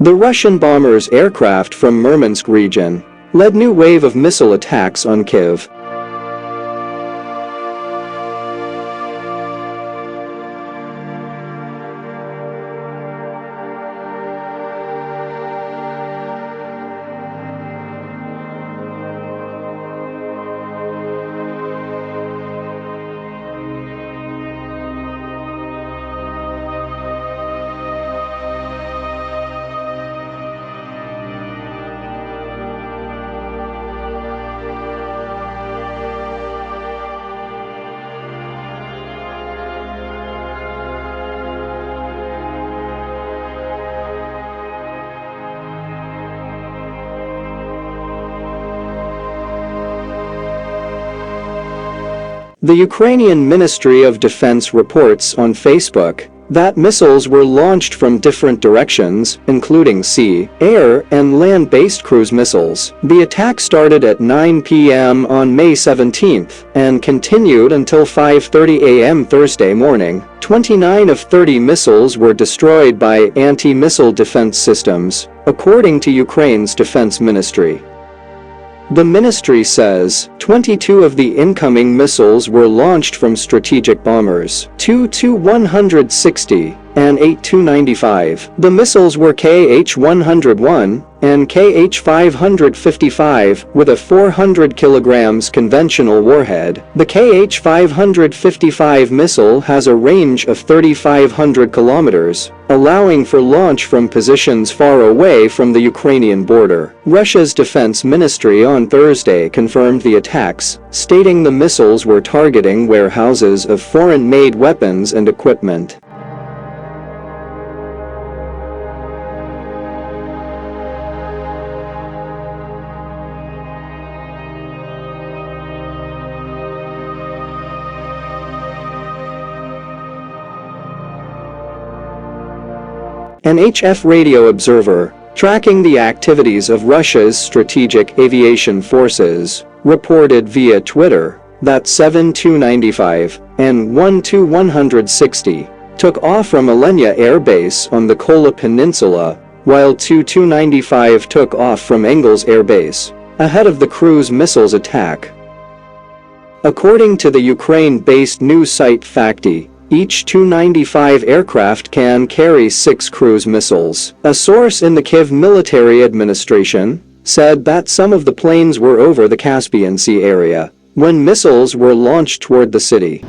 The Russian bombers' aircraft from Murmansk region led new wave of missile attacks on Kyiv. The Ukrainian Ministry of Defense reports on Facebook that missiles were launched from different directions, including sea, air, and land-based cruise missiles. The attack started at 9 p.m. on May 17th and continued until 5:30 a.m. Thursday morning. 29 of 30 missiles were destroyed by anti-missile defense systems, according to Ukraine's defense ministry. The ministry says 22 of the incoming missiles were launched from strategic bombers, 2 Tu-160 and 8 Tu-95. The missiles were KH-101 and KH-555 with a 400 kg conventional warhead. The KH-555 missile has a range of 3,500 kilometers, allowing for launch from positions far away from the Ukrainian border. Russia's defense ministry on Thursday confirmed the attacks, stating the missiles were targeting warehouses of foreign-made weapons and equipment. An HF radio observer, tracking the activities of Russia's strategic aviation forces, reported via Twitter that 7 Tu-95 and 1 Tu-160 took off from Alenia Air Base on the Kola Peninsula, while 2 Tu-95 took off from Engels Air Base, ahead of the cruise missiles attack. According to the Ukraine-based news site Fakty, each Tu-95 aircraft can carry 6 cruise missiles. A source in the Kyiv military administration said that some of the planes were over the Caspian Sea area when missiles were launched toward the city.